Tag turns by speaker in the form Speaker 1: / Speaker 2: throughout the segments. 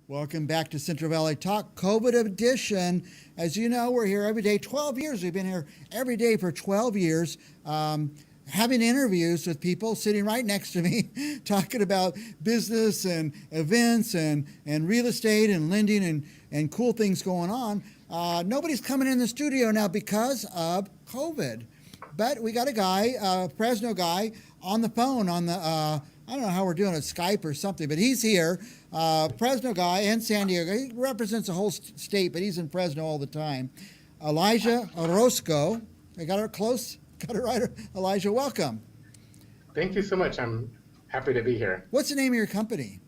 Speaker 1: Welcome back to Central Valley Talk, COVID edition. As you know, we're here every day, 12 years. We've been here every day for 12 years, having interviews with people sitting right next to me, talking about business and events and real estate and lending and cool things going on. Nobody's coming in the studio now because of COVID. But we got a guy, a Fresno guy, on the phone on the, I don't know how we're doing it, Skype or something, but he's here. Fresno guy in San Diego. He represents a whole state, but he's in Fresno all the time. Elijah Orozco. I got it close. Got it right. Elijah, welcome.
Speaker 2: Thank you so much. I'm happy to be here.
Speaker 1: What's the name of your company?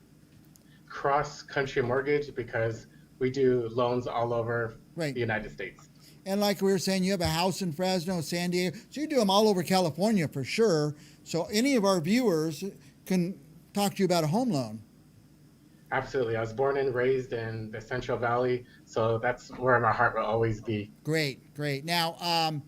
Speaker 2: CrossCountry Mortgage, because we do loans all over the United States.
Speaker 1: And like we were saying, you have a house in Fresno, San Diego. So you do them all over California for sure. So any of our viewers can talk to you about a home loan.
Speaker 2: Absolutely. I was born and raised in the Central Valley, so that's where my heart will always be.
Speaker 1: Great, great. Now,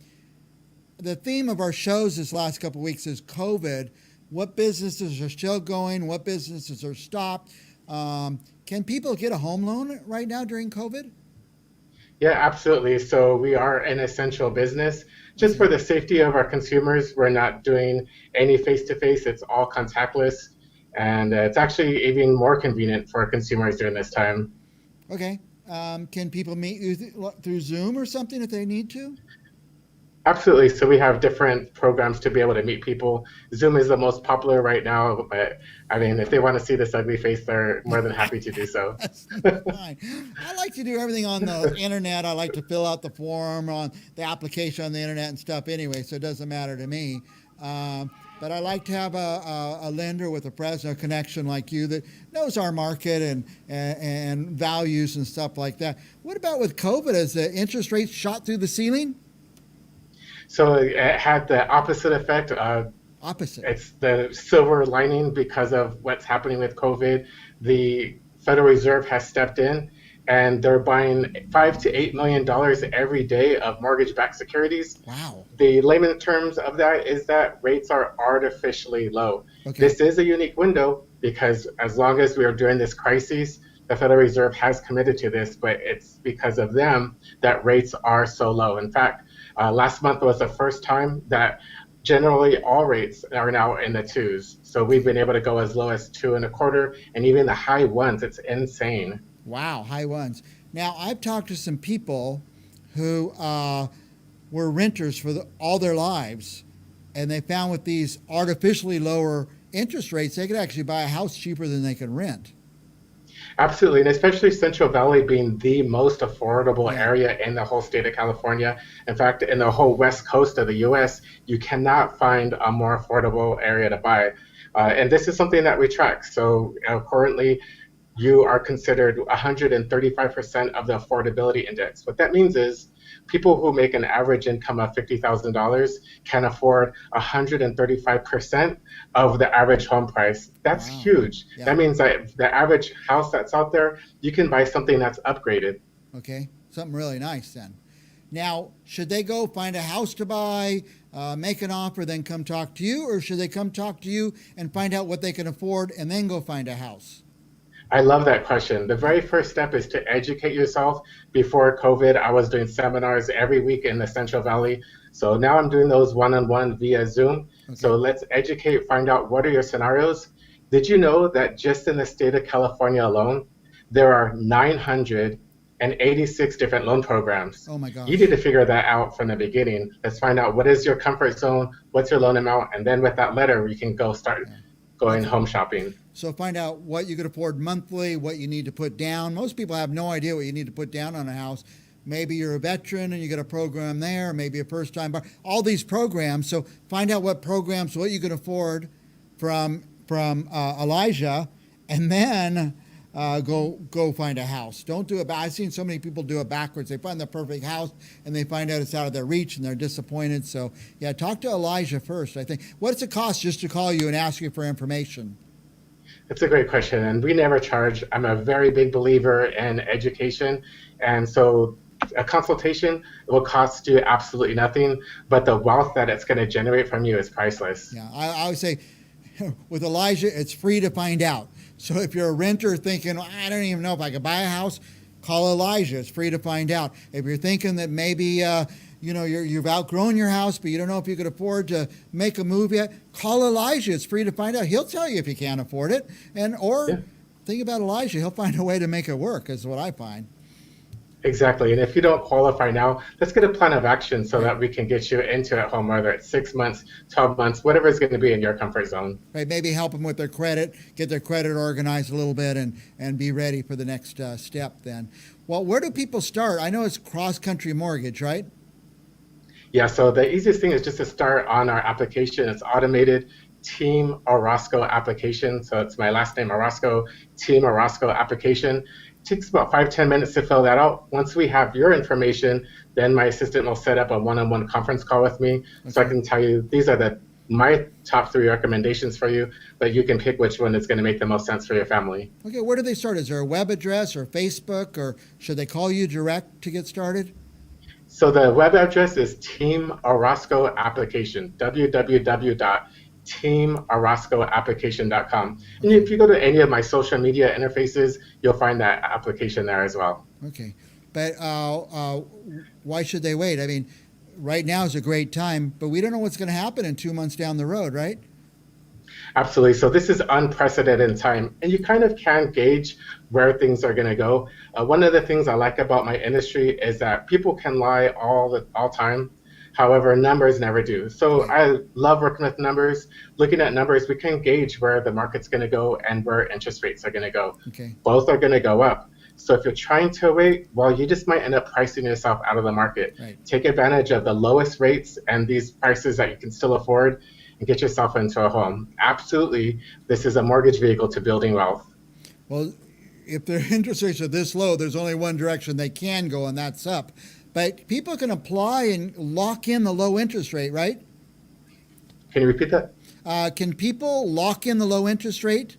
Speaker 1: the theme of our shows this last couple of weeks is COVID. What businesses are still going? What businesses are stopped? Can people get a home loan right now during COVID?
Speaker 2: Yeah, absolutely. So we are an essential business. Just for the safety of our consumers, we're not doing any face-to-face. It's all contactless. And it's actually even more convenient for consumers during this time.
Speaker 1: Okay. Can people meet you through Zoom or something if they need to?
Speaker 2: Absolutely. So we have different programs to be able to meet people. Zoom is the most popular right now, but I mean, if they want to see this ugly face, they're more than happy to do so.
Speaker 1: That's fine. I like to do everything on the internet. I like to fill out the form on the application on the internet and stuff anyway, so it doesn't matter to me. But I like to have a lender with a Fresno connection like you that knows our market and values and stuff like that. What about with COVID? Has the interest rates shot through the ceiling?
Speaker 2: So it had the opposite effect.
Speaker 1: Opposite.
Speaker 2: It's the silver lining because of what's happening with COVID. The Federal Reserve has stepped in and they're buying $5 to $8 million every day of mortgage-backed securities.
Speaker 1: Wow.
Speaker 2: The layman terms of that is that rates are artificially low.
Speaker 1: Okay.
Speaker 2: This is a unique window because as long as we are during this crisis, the Federal Reserve has committed to this, but it's because of them that rates are so low. In fact, last month was the first time that generally all rates are now in the twos. So we've been able to go as low as 2.25 and even the high ones. It's insane.
Speaker 1: Wow, high ones. Now, I've talked to some people who were renters for all their lives, and they found with these artificially lower interest rates, they could actually buy a house cheaper than they could rent.
Speaker 2: Absolutely, and especially Central Valley being the most affordable area in the whole state of California. In fact, in the whole west coast of the U.S., you cannot find a more affordable area to buy. And this is something that we track. So currently, you are considered 135% of the affordability index. What that means is people who make an average income of $50,000 can afford 135% of the average home price. That's huge. Yeah. That means that the average house that's out there, you can buy something that's upgraded.
Speaker 1: Okay, something really nice then. Now, should they go find a house to buy, make an offer, then come talk to you, or should they come talk to you and find out what they can afford and then go find a house?
Speaker 2: I love that question. The very first step is to educate yourself. Before COVID, I was doing seminars every week in the Central Valley. So now I'm doing those one-on-one via Zoom. Okay. So let's educate, find out what are your scenarios. Did you know that just in the state of California alone, there are 986 different loan programs?
Speaker 1: Oh my gosh.
Speaker 2: You need to figure that out from the beginning. Let's find out what is your comfort zone, what's your loan amount, and then with that letter, we can go start going home shopping.
Speaker 1: So find out what you could afford monthly, what you need to put down. Most people have no idea what you need to put down on a house. Maybe you're a veteran and you get a program there, maybe a first-time buyer, all these programs. So find out what programs, what you can afford from Elijah, and then go find a house. Don't do it. I've seen so many people do it backwards. They find the perfect house and they find out it's out of their reach and they're disappointed. So yeah, talk to Elijah first, I think. What's it cost just to call you and ask you for information?
Speaker 2: That's a great question, and we never charge. I'm a very big believer in education, and so a consultation will cost you absolutely nothing, but the wealth that it's going to generate from you is priceless.
Speaker 1: Yeah, I always say with Elijah, it's free to find out. So if you're a renter thinking, "Well, I don't even know if I could buy a house," call Elijah. It's free to find out. If you're thinking that maybe you've outgrown your house, but you don't know if you could afford to make a move yet, call Elijah. It's free to find out. He'll tell you if you can't afford it, or think about Elijah. He'll find a way to make it work. Is what I find.
Speaker 2: Exactly. And if you don't qualify now, let's get a plan of action so that we can get you into a home, whether it's 6 months, 12 months, whatever is going to be in your comfort zone.
Speaker 1: Right, maybe help them with their credit, get their credit organized a little bit, and be ready for the next step then. Well, where do people start? I know it's CrossCountry Mortgage, right?
Speaker 2: Yeah, so the easiest thing is just to start on our application. It's automated Team Orozco application. So it's my last name, Orozco, Team Orozco application. It takes about 5-10 minutes to fill that out. Once we have your information, then my assistant will set up a one-on-one conference call with me. Okay. So I can tell you, these are my top 3 recommendations for you, but you can pick which one is going to make the most sense for your family.
Speaker 1: Okay, where do they start? Is there a web address or Facebook, or should they call you direct to get started?
Speaker 2: So the web address is Team Orozco Application, www.teamorozcoapplication.com. And if you go to any of my social media interfaces, you'll find that application there as well.
Speaker 1: Okay, but why should they wait? I mean, right now is a great time, but we don't know what's going to happen in 2 months down the road, right?
Speaker 2: Absolutely. So this is unprecedented time, and you kind of can gauge where things are going to go. One of the things I like about my industry is that people can lie all time. However, numbers never do. So I love working with numbers. Looking at numbers, we can gauge where the market's going to go and where interest rates are going to go.
Speaker 1: Okay.
Speaker 2: Both are going to go up. So if you're trying to wait, well, you just might end up pricing yourself out of the market.
Speaker 1: Right.
Speaker 2: Take advantage of the lowest rates and these prices that you can still afford and get yourself into a home. Absolutely, this is a mortgage vehicle to building wealth.
Speaker 1: Well, if their interest rates are this low, there's only one direction they can go, and that's up. But people can apply and lock in the low interest rate, right?
Speaker 2: Can you repeat that?
Speaker 1: Can people lock in the low interest rate?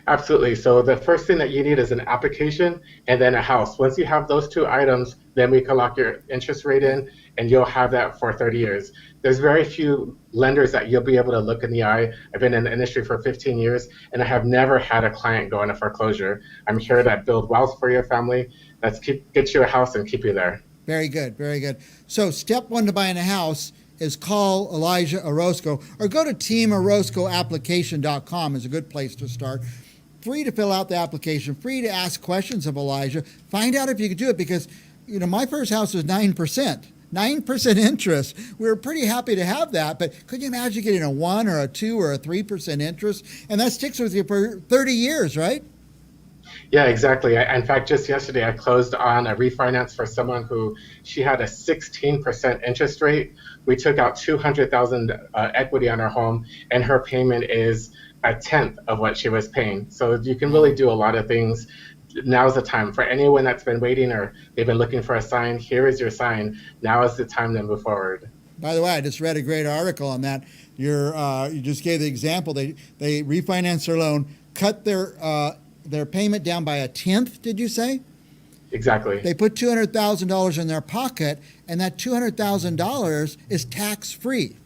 Speaker 2: Absolutely. So the first thing that you need is an application and then a house. Once you have those 2 items, then we can lock your interest rate in, and you'll have that for 30 years. There's very few lenders that you'll be able to look in the eye. I've been in the industry for 15 years, and I have never had a client go into foreclosure. I'm here to build wealth for your family. Let's get you a house and keep you there.
Speaker 1: Very good, very good. So step 1 to buying a house is call Elijah Orozco, or go to teamorozcoapplication.com is a good place to start. Free to fill out the application, free to ask questions of Elijah. Find out if you can do it, because my first house was 9% interest. We were pretty happy to have that, but could you imagine getting a 1 or a 2 or a 3% interest? And that sticks with you for 30 years, right?
Speaker 2: Yeah, exactly. In fact, just yesterday, I closed on a refinance for someone who she had a 16% interest rate. We took out $200,000 equity on her home, and her payment is a tenth of what she was paying. So you can really do a lot of things. Now's the time. For anyone that's been waiting or they've been looking for a sign, here is your sign. Now is the time to move forward.
Speaker 1: By the way, I just read a great article on that. You just gave the example. They refinanced their loan, cut their payment down by a tenth, did you say?
Speaker 2: Exactly.
Speaker 1: They put $200,000 in their pocket, and that $200,000 is tax-free.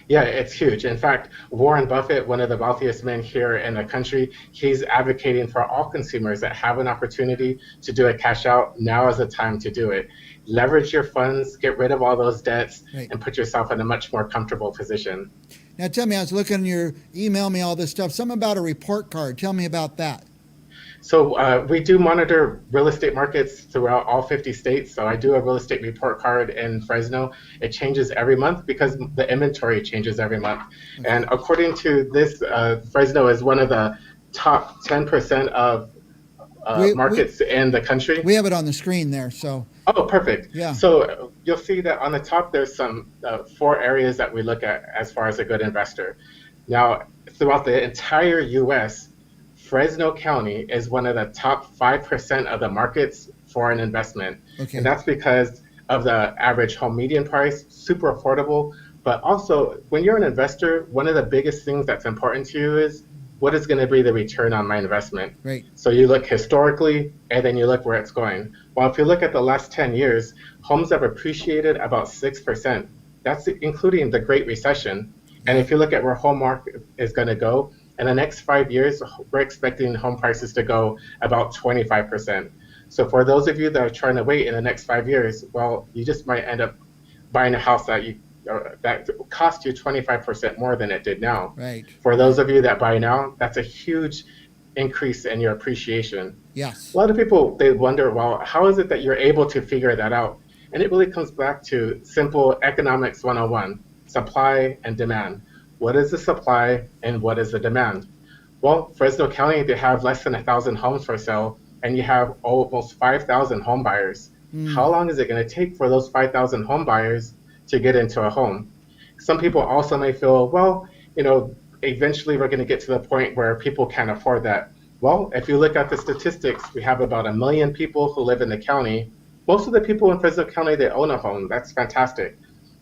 Speaker 2: Yeah, it's huge. In fact, Warren Buffett, one of the wealthiest men here in the country, he's advocating for all consumers that have an opportunity to do a cash out. Now is the time to do it. Leverage your funds, get rid of all those debts, right, and put yourself in a much more comfortable position.
Speaker 1: Now tell me, I was looking, email me all this stuff, something about a report card. Tell me about that.
Speaker 2: So we do monitor real estate markets throughout all 50 states. So I do a real estate report card in Fresno. It changes every month because the inventory changes every month. Okay. And according to this, Fresno is one of the top 10% of markets in the country.
Speaker 1: We have it on the screen there. So.
Speaker 2: Oh, perfect.
Speaker 1: Yeah.
Speaker 2: So you'll see that on the top, there's some 4 areas that we look at as far as a good investor. Now, throughout the entire U.S., Fresno County is one of the top 5% of the markets for an investment. Okay. And that's because of the average home median price, super affordable. But also, when you're an investor, one of the biggest things that's important to you is what is going to be the return on my investment.
Speaker 1: Right.
Speaker 2: So you look historically, and then you look where it's going. Well, if you look at the last 10 years, homes have appreciated about 6%. That's including the Great Recession. And if you look at where home market is going to go, In the next 5 years, we're expecting home prices to go about 25%. So for those of you that are trying to wait in the next 5 years, well, you just might end up buying a house that cost you 25% more than it did now.
Speaker 1: Right.
Speaker 2: For those of you that buy now, that's a huge increase in your appreciation. A
Speaker 1: Yes.
Speaker 2: lot of people, they wonder, well, how is it that you're able to figure that out? And it really comes back to simple economics 101, supply and demand. What is the supply and what is the demand? Well, Fresno County, they have less than 1,000 homes for sale, and you have almost 5,000 home buyers.
Speaker 1: Mm.
Speaker 2: How long is it going to take for those 5,000 home buyers to get into a home? Some people also may feel, well, eventually we're going to get to the point where people can't afford that. Well, if you look at the statistics, we have about 1 million people who live in the county. Most of the people in Fresno County, they own a home. That's fantastic.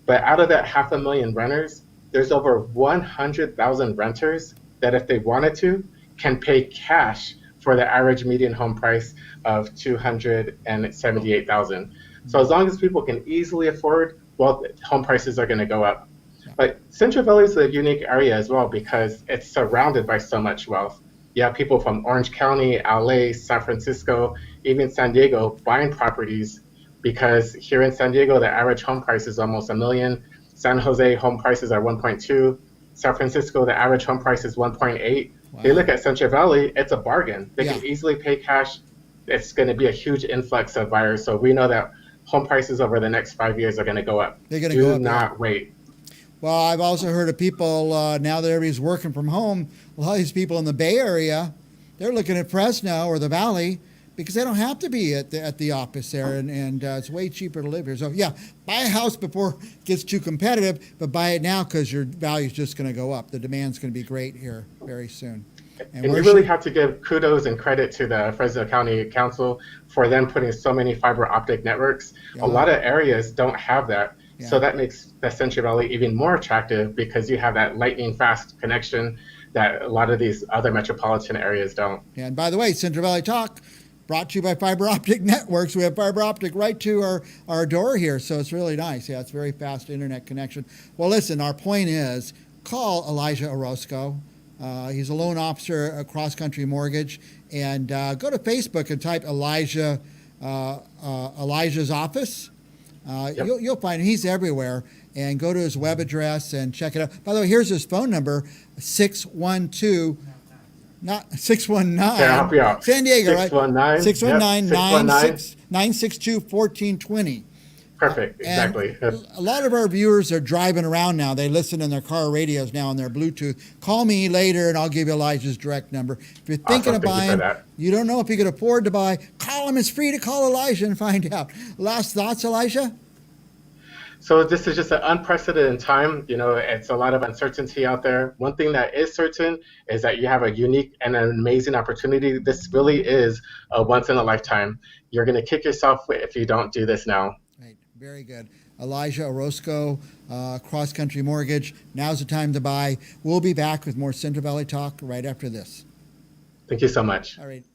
Speaker 2: But out of that 500,000 renters, there's over 100,000 renters that, if they wanted to, can pay cash for the average median home price of 278,000. So as long as people can easily afford, well, home prices are going to go up. But Central Valley is a unique area as well because it's surrounded by so much wealth. You have people from Orange County, LA, San Francisco, even San Diego buying properties because here in San Diego, the average home price is almost $1 million. San Jose home prices are 1.2. San Francisco, the average home price is 1.8.
Speaker 1: Wow.
Speaker 2: They look at Central Valley, it's a bargain. They
Speaker 1: Yeah.
Speaker 2: can easily pay cash. It's going to be a huge influx of buyers. So we know that home prices over the next 5 years are going to go up.
Speaker 1: They're going to go up.
Speaker 2: Do not wait.
Speaker 1: Well, I've also heard of people now that everybody's working from home. A lot of these people in the Bay Area, they're looking at Fresno or the Valley because they don't have to be at the office there, and it's way cheaper to live here. So yeah, buy a house before it gets too competitive, but buy it now because your value is just going to go up. The demand's going to be great here very soon.
Speaker 2: And you really have to give kudos and credit to the Fresno County Council for them putting so many fiber optic networks.
Speaker 1: Yeah.
Speaker 2: A lot of areas don't have that.
Speaker 1: Yeah.
Speaker 2: So that makes the Central Valley even more attractive because you have that lightning fast connection that a lot of these other metropolitan areas don't.
Speaker 1: And by the way, Central Valley Talk brought to you by fiber optic networks. We have fiber optic right to our door here, so it's really nice. Yeah, it's very fast internet connection. Well, listen, our point is call Elijah Orozco. He's a loan officer at CrossCountry Mortgage, and go to Facebook and type Elijah's office.
Speaker 2: Yep.
Speaker 1: You'll find him. He's everywhere. And go to his web address and check it out. By the way, here's his phone number, 619.
Speaker 2: Can I help you out?
Speaker 1: San Diego,
Speaker 2: 619,
Speaker 1: right? 619
Speaker 2: 619.
Speaker 1: 962 1420.
Speaker 2: Perfect, exactly.
Speaker 1: A lot of our viewers are driving around now. They listen in their car radios now on their Bluetooth. Call me later and I'll give you Elijah's direct number. If you're thinking of buying, you don't know if you can afford to buy, call him. It's free to call Elijah and find out. Last thoughts, Elijah?
Speaker 2: So this is just an unprecedented time. It's a lot of uncertainty out there. One thing that is certain is that you have a unique and an amazing opportunity. This really is a once in a lifetime. You're going to kick yourself if you don't do this now.
Speaker 1: Right. Very good. Elijah Orozco, CrossCountry Mortgage. Now's the time to buy. We'll be back with more Central Valley Talk right after this.
Speaker 2: Thank you so much.
Speaker 1: All right.